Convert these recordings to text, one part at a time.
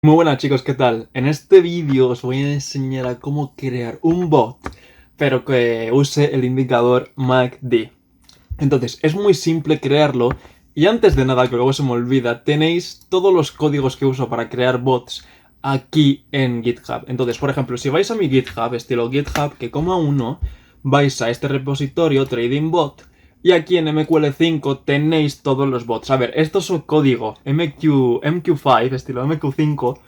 Muy buenas chicos, ¿qué tal? En este vídeo os voy a enseñar a cómo crear un bot, pero que use el indicador MACD. Entonces, es muy simple crearlo, y antes de nada, que luego se me olvida, tenéis todos los códigos que uso para crear bots aquí en GitHub. Entonces, por ejemplo, si vais a mi GitHub, estilo GitHub, que coma uno, vais a este repositorio, Trading Bot, y aquí en MQL5 tenéis todos los bots. A ver, esto es un código MQ5, estilo MQ5,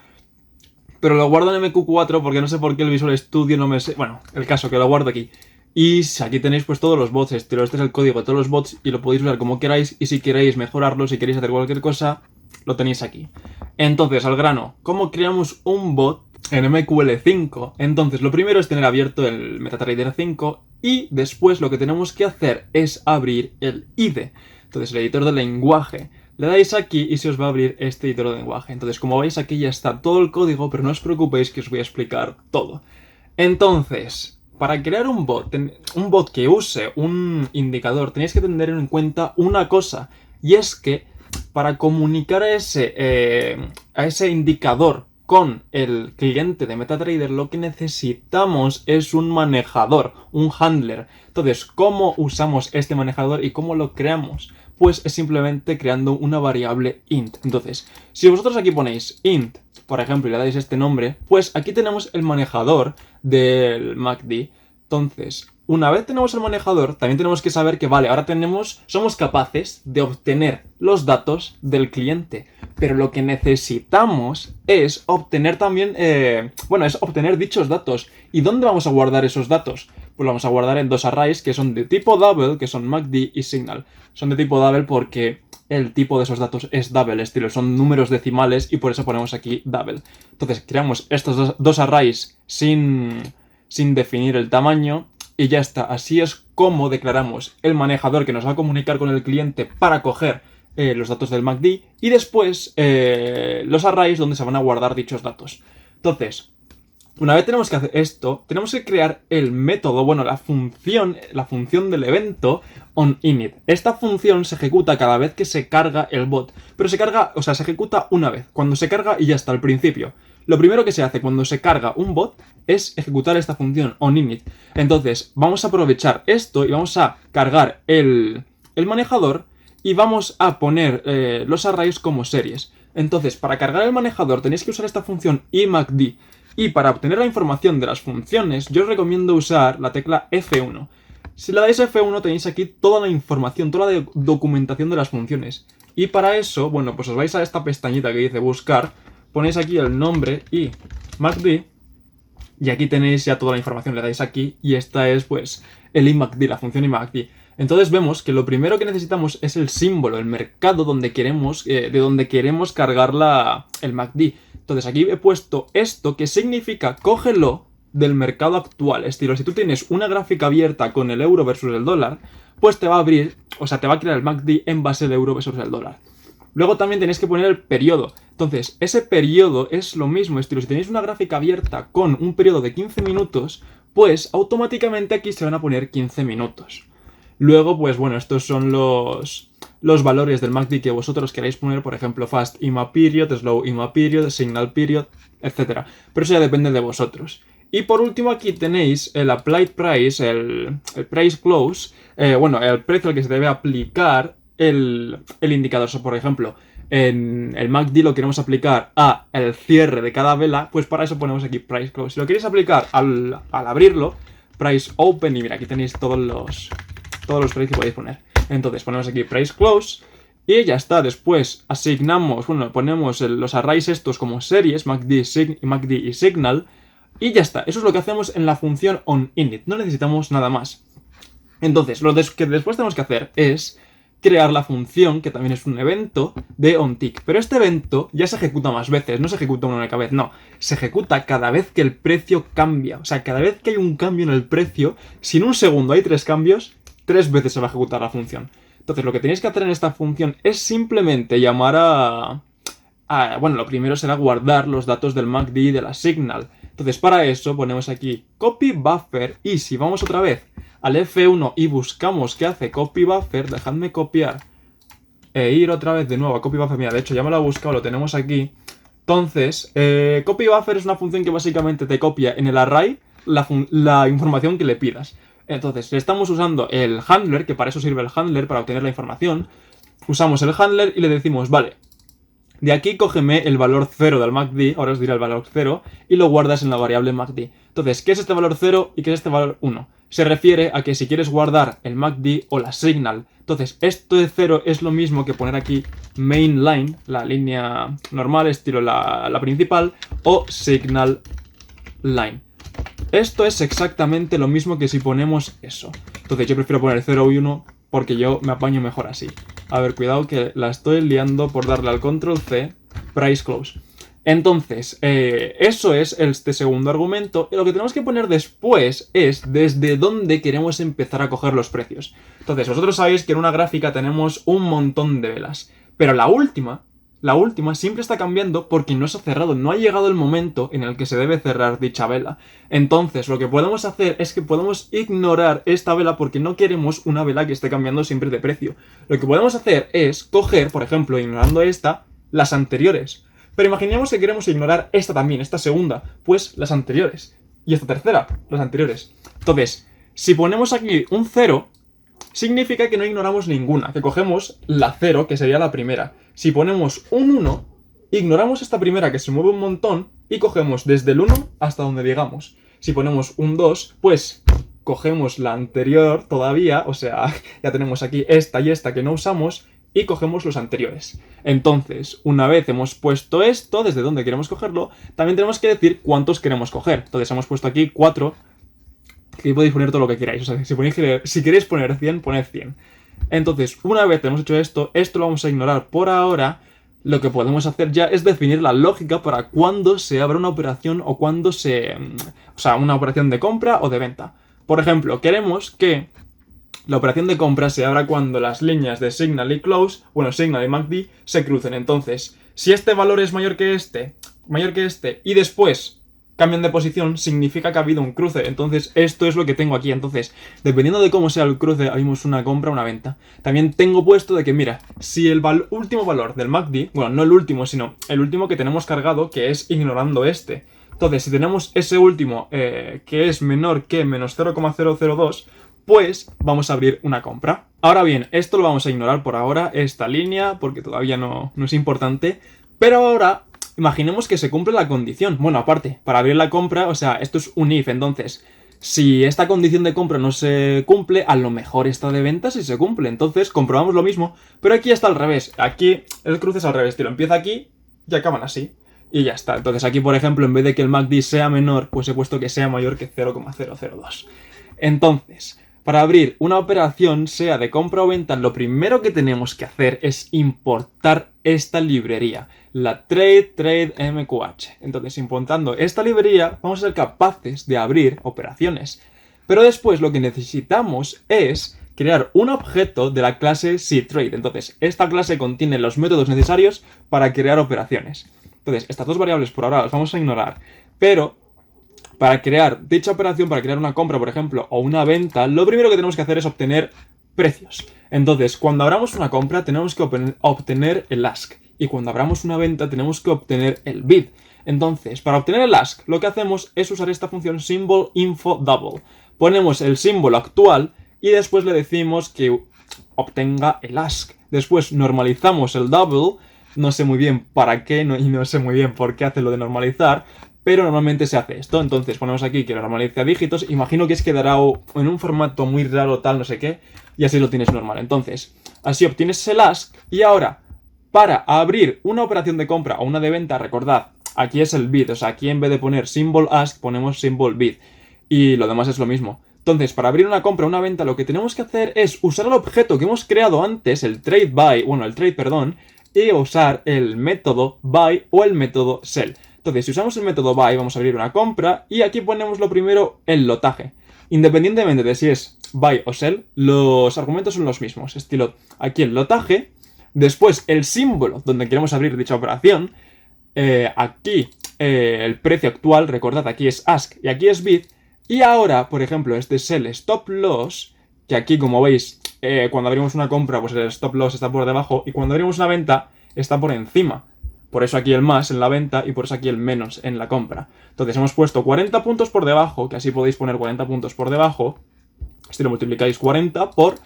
pero lo guardo en MQ4 porque no sé por qué el Visual Studio no me sé. Bueno, el caso que lo guardo aquí. Y aquí tenéis pues todos los bots, este es el código de todos los bots y lo podéis usar como queráis, y si queréis mejorarlo, si queréis hacer cualquier cosa, lo tenéis aquí. Entonces, al grano, ¿cómo creamos un bot en MQL5? Entonces, lo primero es tener abierto el MetaTrader 5 y después lo que tenemos que hacer es abrir el IDE. Entonces, el editor de lenguaje. Le dais aquí y se os va a abrir este editor de lenguaje. Entonces, como veis, aquí ya está todo el código, pero no os preocupéis que os voy a explicar todo. Entonces, para crear un bot que use un indicador, tenéis que tener en cuenta una cosa, y es que para comunicar a ese indicador con el cliente de MetaTrader, lo que necesitamos es un manejador, un handler. Entonces, ¿cómo usamos este manejador y cómo lo creamos? Pues es simplemente creando una variable int. Entonces, si vosotros aquí ponéis int, por ejemplo, y le dais este nombre, pues aquí tenemos el manejador del MACD. Entonces, una vez tenemos el manejador, también tenemos que saber que, vale, ahora somos capaces de obtener los datos del cliente. Pero lo que necesitamos es obtener también, es obtener dichos datos. ¿Y dónde vamos a guardar esos datos? Pues lo vamos a guardar en dos arrays que son de tipo double, que son MACD y signal. Son de tipo double porque el tipo de esos datos es double, estilo, son números decimales y por eso ponemos aquí double. Entonces creamos estos dos arrays sin definir el tamaño y ya está. Así es como declaramos el manejador que nos va a comunicar con el cliente para coger los datos del MACD y después los arrays donde se van a guardar dichos datos. Entonces, una vez tenemos que hacer esto, tenemos que crear el método, la función del evento onInit. Esta función se ejecuta cada vez que se carga el bot, pero se ejecuta una vez, cuando se carga y ya está, al principio. Lo primero que se hace cuando se carga un bot es ejecutar esta función onInit. Entonces, vamos a aprovechar esto y vamos a cargar el manejador y vamos a poner los arrays como series. Entonces, para cargar el manejador tenéis que usar esta función imacd. Y para obtener la información de las funciones, yo os recomiendo usar la tecla F1. Si le dais F1 tenéis aquí toda la información, toda la documentación de las funciones. Y para eso, pues os vais a esta pestañita que dice buscar, ponéis aquí el nombre y MACD, y aquí tenéis ya toda la información, le dais aquí y esta es pues el imacd, la función imacd. Entonces vemos que lo primero que necesitamos es el símbolo, el mercado de donde queremos cargar el MACD. Entonces aquí he puesto esto, que significa cógelo del mercado actual. Estilo, si tú tienes una gráfica abierta con el euro versus el dólar, pues te va a abrir, te va a crear el MACD en base al euro versus el dólar. Luego también tenéis que poner el periodo. Entonces, ese periodo es lo mismo, estilo, si tenéis una gráfica abierta con un periodo de 15 minutos, pues automáticamente aquí se van a poner 15 minutos. Luego, estos son los valores del MACD que vosotros queráis poner, por ejemplo, fast IMA period, slow IMA period, signal period, etc. Pero eso ya depende de vosotros. Y por último aquí tenéis el applied price, el price close, el precio al que se debe aplicar el indicador. Por ejemplo, en el MACD lo queremos aplicar a el cierre de cada vela, pues para eso ponemos aquí price close. Si lo queréis aplicar al abrirlo, price open, y mira, aquí tenéis todos los precios que podéis poner. Entonces ponemos aquí price close y ya está. Después asignamos, ponemos los arrays estos como series, MACD y signal, y ya está. Eso es lo que hacemos en la función onInit. No necesitamos nada más. Entonces, lo que después tenemos que hacer es crear la función, que también es un evento, de onTick. Pero este evento ya se ejecuta más veces, no se ejecuta una única vez, no. Se ejecuta cada vez que el precio cambia. O sea, cada vez que hay un cambio en el precio, si en un segundo hay 3 cambios, 3 veces se va a ejecutar la función. Entonces, lo que tenéis que hacer en esta función es simplemente llamar lo primero será guardar los datos del MACD y de la signal. Entonces, para eso ponemos aquí copy buffer, y si vamos otra vez al F1 y buscamos qué hace copy buffer, dejadme copiar e ir otra vez de nuevo a copy buffer. Mira, de hecho ya me lo he buscado, lo tenemos aquí. Entonces, copy buffer es una función que básicamente te copia en el array la información que le pidas. Entonces, estamos usando el handler, que para eso sirve el handler, para obtener la información. Usamos el handler y le decimos, vale, de aquí cógeme el valor 0 del MACD, ahora os diré el valor 0, y lo guardas en la variable MACD. Entonces, ¿qué es este valor 0 y qué es este valor 1? Se refiere a que si quieres guardar el MACD o la signal. Entonces, esto de 0 es lo mismo que poner aquí main line, la línea normal, estilo la principal, o signal line. Esto es exactamente lo mismo que si ponemos eso. Entonces, yo prefiero poner 0 y 1 porque yo me apaño mejor así. A ver, cuidado que la estoy liando por darle al control C, price close. Entonces, eso es este segundo argumento. Y lo que tenemos que poner después es desde dónde queremos empezar a coger los precios. Entonces, vosotros sabéis que en una gráfica tenemos un montón de velas. Pero la última siempre está cambiando porque no se ha cerrado. No ha llegado el momento en el que se debe cerrar dicha vela. Entonces, lo que podemos hacer es que podemos ignorar esta vela porque no queremos una vela que esté cambiando siempre de precio. Lo que podemos hacer es coger, por ejemplo, ignorando esta, las anteriores. Pero imaginemos que queremos ignorar esta también, esta segunda, pues las anteriores. Y esta tercera, las anteriores. Entonces, si ponemos aquí un 0, significa que no ignoramos ninguna, que cogemos la 0, que sería la primera. Si ponemos un 1, ignoramos esta primera que se mueve un montón y cogemos desde el 1 hasta donde llegamos. Si ponemos un 2, pues cogemos la anterior todavía, o sea, ya tenemos aquí esta y esta que no usamos, y cogemos los anteriores. Entonces, una vez hemos puesto esto, desde donde queremos cogerlo, también tenemos que decir cuántos queremos coger. Entonces hemos puesto aquí 4, que podéis poner todo lo que queráis. O sea, si queréis poner 100, poned 100. Entonces, una vez hemos hecho esto lo vamos a ignorar por ahora. Lo que podemos hacer ya es definir la lógica para cuándo se abra una operación o cuándo o sea, una operación de compra o de venta. Por ejemplo, queremos que la operación de compra se abra cuando las líneas de Signal y Close, bueno, Signal y MACD, se crucen. Entonces, si este valor es mayor que este, y después cambian de posición, significa que ha habido un cruce. Entonces, esto es lo que tengo aquí. Entonces, dependiendo de cómo sea el cruce, habemos una compra o una venta. También tengo puesto de que, mira, si el último valor del MACD, bueno, no el último, sino el último que tenemos cargado, que es ignorando este. Entonces, si tenemos ese último que es menor que menos 0,002, pues vamos a abrir una compra. Ahora bien, esto lo vamos a ignorar por ahora, esta línea, porque todavía no es importante. Pero ahora, imaginemos que se cumple la condición. Bueno, aparte, para abrir la compra, o sea, esto es un if, entonces, si esta condición de compra no se cumple, a lo mejor esta de venta sí se cumple. Entonces, comprobamos lo mismo, pero aquí está al revés. Aquí el cruce es al revés, tío. Empieza aquí y acaban así. Y ya está. Entonces aquí, por ejemplo, en vez de que el MACD sea menor, pues he puesto que sea mayor que 0,002. Entonces, para abrir una operación, sea de compra o venta, lo primero que tenemos que hacer es importar esta librería, la Trade MQH. Entonces, importando esta librería, vamos a ser capaces de abrir operaciones. Pero después lo que necesitamos es crear un objeto de la clase cTrade. Entonces, esta clase contiene los métodos necesarios para crear operaciones. Entonces, estas dos variables por ahora las vamos a ignorar, pero para crear dicha operación, para crear una compra, por ejemplo, o una venta, lo primero que tenemos que hacer es obtener precios. Entonces, cuando abramos una compra, tenemos que obtener el ask. Y cuando abramos una venta, tenemos que obtener el bid. Entonces, para obtener el ask, lo que hacemos es usar esta función symbol_info_double. Ponemos el símbolo actual y después le decimos que obtenga el ask. Después normalizamos el double. No sé muy bien para qué y no sé muy bien por qué hace lo de normalizar, pero normalmente se hace esto. Entonces ponemos aquí que normalice a dígitos. Imagino que quedará en un formato muy raro, tal, no sé qué, y así lo tienes normal. Entonces, así obtienes el ask. Y ahora, para abrir una operación de compra o una de venta, recordad, aquí es el bid. O sea, aquí en vez de poner symbol ask, ponemos symbol bid. Y lo demás es lo mismo. Entonces, para abrir una compra o una venta, lo que tenemos que hacer es usar el objeto que hemos creado antes, el trade, y usar el método buy o el método sell. Entonces, si usamos el método buy, vamos a abrir una compra y aquí ponemos lo primero, el lotaje. Independientemente de si es buy o sell, los argumentos son los mismos. Estilo, aquí el lotaje, después el símbolo donde queremos abrir dicha operación, aquí el precio actual, recordad, aquí es ask y aquí es bid. Y ahora, por ejemplo, este sell stop loss, que aquí, como veis, cuando abrimos una compra, pues el stop loss está por debajo y cuando abrimos una venta está por encima. Por eso aquí el más en la venta y por eso aquí el menos en la compra. Entonces hemos puesto 40 puntos por debajo, que así podéis poner 40 puntos por debajo. Si lo multiplicáis 40 por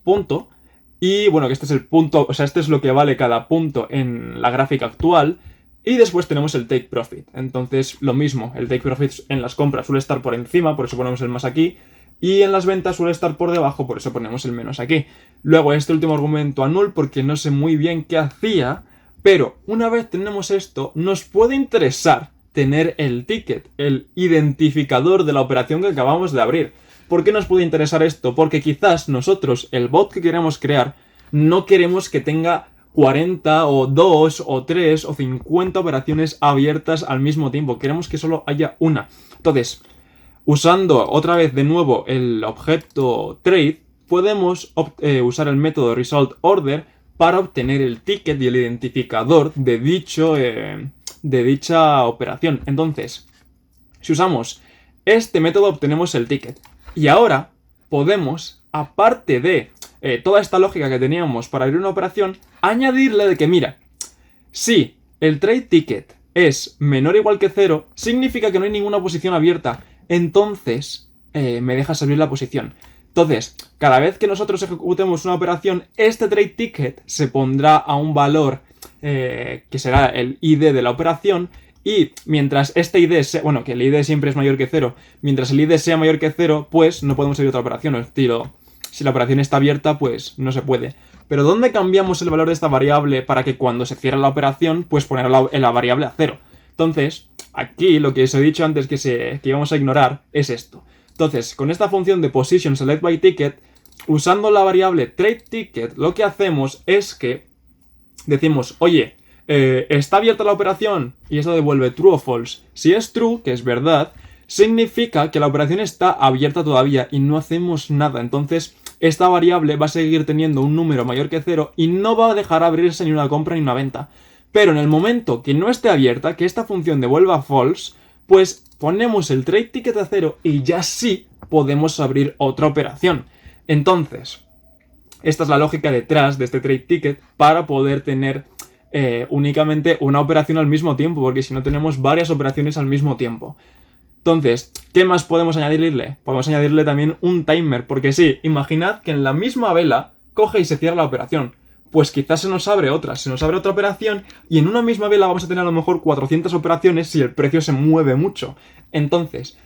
punto. Y bueno, que este es el punto, o sea, este es lo que vale cada punto en la gráfica actual. Y después tenemos el take profit. Entonces, lo mismo, el take profit en las compras suele estar por encima, por eso ponemos el más aquí. Y en las ventas suele estar por debajo, por eso ponemos el menos aquí. Luego, este último argumento a null, porque no sé muy bien qué hacía. Pero una vez tenemos esto, nos puede interesar tener el ticket, el identificador de la operación que acabamos de abrir. ¿Por qué nos puede interesar esto? Porque quizás nosotros, el bot que queremos crear, no queremos que tenga 40 o 2 o 3 o 50 operaciones abiertas al mismo tiempo. Queremos que solo haya una. Entonces, usando otra vez de nuevo el objeto trade, podemos usar el método result order para obtener el ticket y el identificador de dicha operación. Entonces, si usamos este método obtenemos el ticket. Y ahora podemos, aparte de toda esta lógica que teníamos para abrir una operación, añadirle de que, mira, si el trade ticket es menor o igual que 0, significa que no hay ninguna posición abierta. Entonces, me dejas abrir la posición. Entonces, cada vez que nosotros ejecutemos una operación, este trade ticket se pondrá a un valor que será el ID de la operación. Y mientras este ID sea, bueno, que el ID siempre es mayor que 0, mientras el ID sea mayor que 0, pues no podemos abrir otra operación. O estilo, si la operación está abierta, pues no se puede. Pero ¿dónde cambiamos el valor de esta variable para que cuando se cierre la operación, pues poner la variable a 0? Entonces, aquí lo que os he dicho antes que íbamos a ignorar es esto. Entonces, con esta función de position select by ticket, usando la variable trade ticket, lo que hacemos es que decimos, oye, está abierta la operación y eso devuelve true o false. Si es true, que es verdad, significa que la operación está abierta todavía y no hacemos nada. Entonces, esta variable va a seguir teniendo un número mayor que 0 y no va a dejar abrirse ni una compra ni una venta. Pero en el momento que no esté abierta, que esta función devuelva false, pues ponemos el trade ticket a 0 y ya sí podemos abrir otra operación. Entonces, esta es la lógica detrás de este trade ticket para poder tener únicamente una operación al mismo tiempo, porque si no tenemos varias operaciones al mismo tiempo. Entonces, ¿qué más podemos añadirle? Podemos añadirle también un timer, porque sí, imaginad que en la misma vela coge y se cierra la operación. Pues quizás se nos abre otra operación y en una misma vela vamos a tener a lo mejor 400 operaciones si el precio se mueve mucho. Entonces,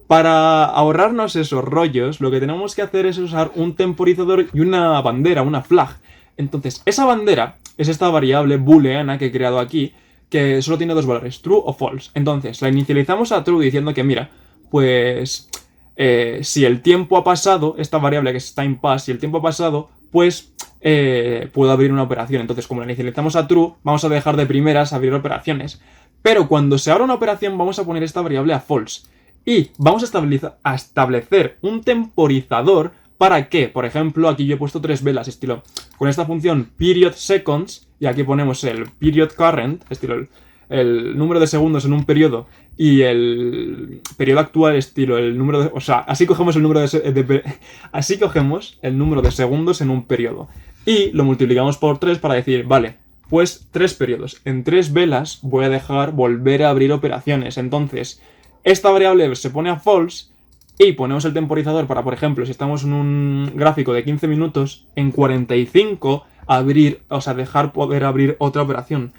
para ahorrarnos esos rollos, lo que tenemos que hacer es usar un temporizador y una bandera, una flag. Entonces, esa bandera es esta variable booleana que he creado aquí, que solo tiene dos valores, true o false. Entonces, la inicializamos a true diciendo que, mira, pues si el tiempo ha pasado, esta variable que es time pass, si el tiempo ha pasado, pues puedo abrir una operación. Entonces, como la inicializamos a true, vamos a dejar de primeras abrir operaciones. Pero cuando se abra una operación, vamos a poner esta variable a false. Y vamos a establecer un temporizador para que, por ejemplo, aquí yo he puesto 3 velas, estilo, con esta función period seconds, y aquí ponemos el period current, estilo, el número de segundos en un periodo, y el periodo actual, estilo, el número de... O sea, así cogemos el número así cogemos el número de segundos en un periodo. Y lo multiplicamos por 3 para decir, vale, pues 3 periodos. En 3 velas voy a dejar volver a abrir operaciones. Entonces, esta variable se pone a false y ponemos el temporizador para, por ejemplo, si estamos en un gráfico de 15 minutos, en 45 abrir, o sea, dejar poder abrir otra operación.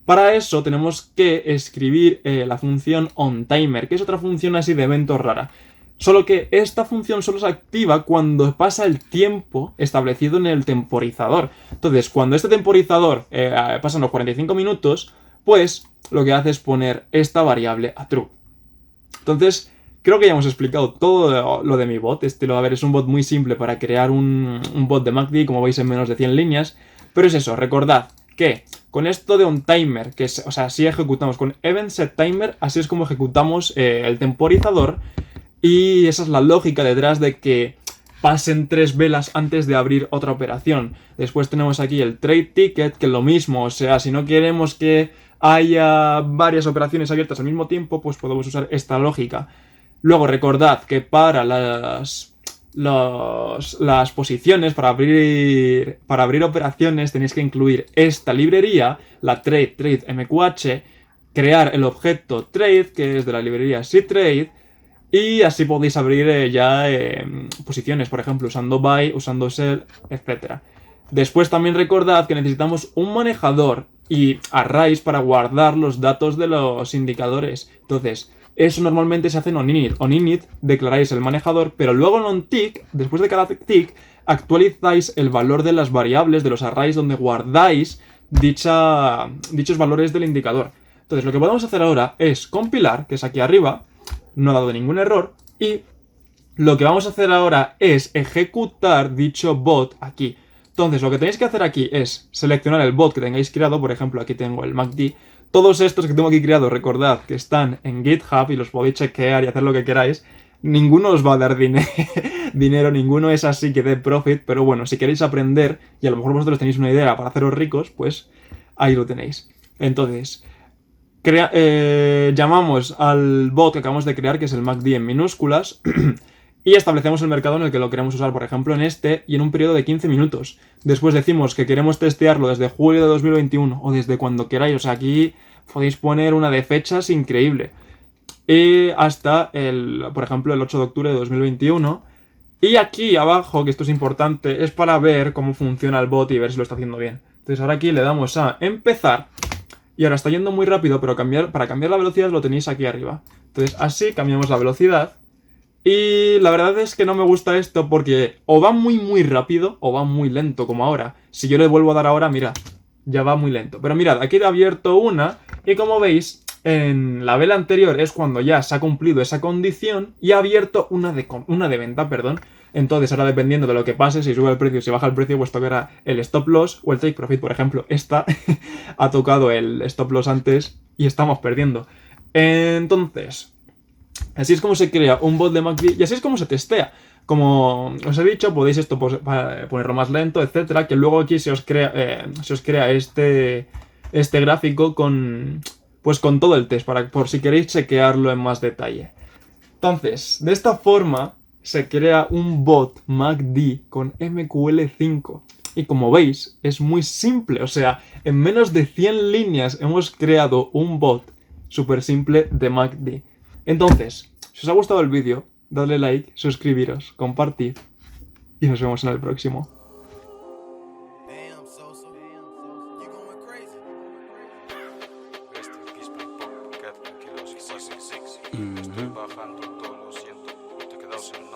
Para eso tenemos que escribir la función onTimer, que es otra función así de eventos rara. Solo que esta función solo se activa cuando pasa el tiempo establecido en el temporizador. Entonces, cuando este temporizador pasan los 45 minutos, pues lo que hace es poner esta variable a true. Entonces, creo que ya hemos explicado todo lo de mi bot. A ver, es un bot muy simple para crear un bot de MACD, como veis en menos de 100 líneas. Pero es eso, recordad que con esto de onTimer, que es, o sea, así ejecutamos con eventSetTimer, así es como ejecutamos el temporizador. Y esa es la lógica detrás de que pasen 3 velas antes de abrir otra operación. Después tenemos aquí el trade ticket, que es lo mismo, o sea, si no queremos que haya varias operaciones abiertas al mismo tiempo, pues podemos usar esta lógica. Luego recordad que para las posiciones para abrir operaciones tenéis que incluir esta librería, la trade MQH, crear el objeto trade, que es de la librería ctrade, y así podéis abrir ya posiciones, por ejemplo, usando buy, usando sell, etc. Después también recordad que necesitamos un manejador y arrays para guardar los datos de los indicadores. Entonces, eso normalmente se hace en onInit. onInit declaráis el manejador, pero luego en onTick, después de cada tick, actualizáis el valor de las variables, de los arrays donde guardáis dichos valores del indicador. Entonces, lo que podemos hacer ahora es compilar, que es aquí arriba, no ha dado ningún error, y lo que vamos a hacer ahora es ejecutar dicho bot aquí. Entonces, lo que tenéis que hacer aquí es seleccionar el bot que tengáis creado. Por ejemplo, aquí tengo el MACD. Todos estos que tengo aquí creados, recordad que están en GitHub y los podéis chequear y hacer lo que queráis. Ninguno os va a dar dinero, ninguno es así que dé profit, pero bueno, si queréis aprender y a lo mejor vosotros tenéis una idea para haceros ricos, pues ahí lo tenéis. Entonces, llamamos al bot que acabamos de crear, que es el MACD en minúsculas, y establecemos el mercado en el que lo queremos usar, por ejemplo en este, y en un periodo de 15 minutos. Después decimos que queremos testearlo desde julio de 2021 o desde cuando queráis. O sea, aquí podéis poner una de fechas increíble. Y hasta, por ejemplo, el 8 de octubre de 2021. Y aquí abajo, que esto es importante, es para ver cómo funciona el bot y ver si lo está haciendo bien. Entonces ahora aquí le damos a empezar. Y ahora está yendo muy rápido, pero para cambiar la velocidad lo tenéis aquí arriba. Entonces así cambiamos la velocidad. Y la verdad es que no me gusta esto porque o va muy rápido o va muy lento como ahora. Si yo le vuelvo a dar ahora, mira, ya va muy lento. Pero mirad, aquí he abierto una y como veis, en la vela anterior es cuando ya se ha cumplido esa condición y ha abierto una de venta, perdón. Entonces ahora dependiendo de lo que pase, si sube el precio, si baja el precio, pues tocará el stop loss o el take profit. Por ejemplo, esta ha tocado el stop loss antes y estamos perdiendo. Entonces, así es como se crea un bot de MACD y así es como se testea. Como os he dicho, podéis esto ponerlo más lento, etcétera, que luego aquí se os crea este gráfico con todo el test, por si queréis chequearlo en más detalle. Entonces, de esta forma se crea un bot MACD con MQL5. Y como veis, es muy simple. O sea, en menos de 100 líneas hemos creado un bot súper simple de MACD. Entonces, si os ha gustado el vídeo, dadle like, suscribiros, compartid y nos vemos en el próximo. Estoy bajando todo, lo siento, te quedas en nada.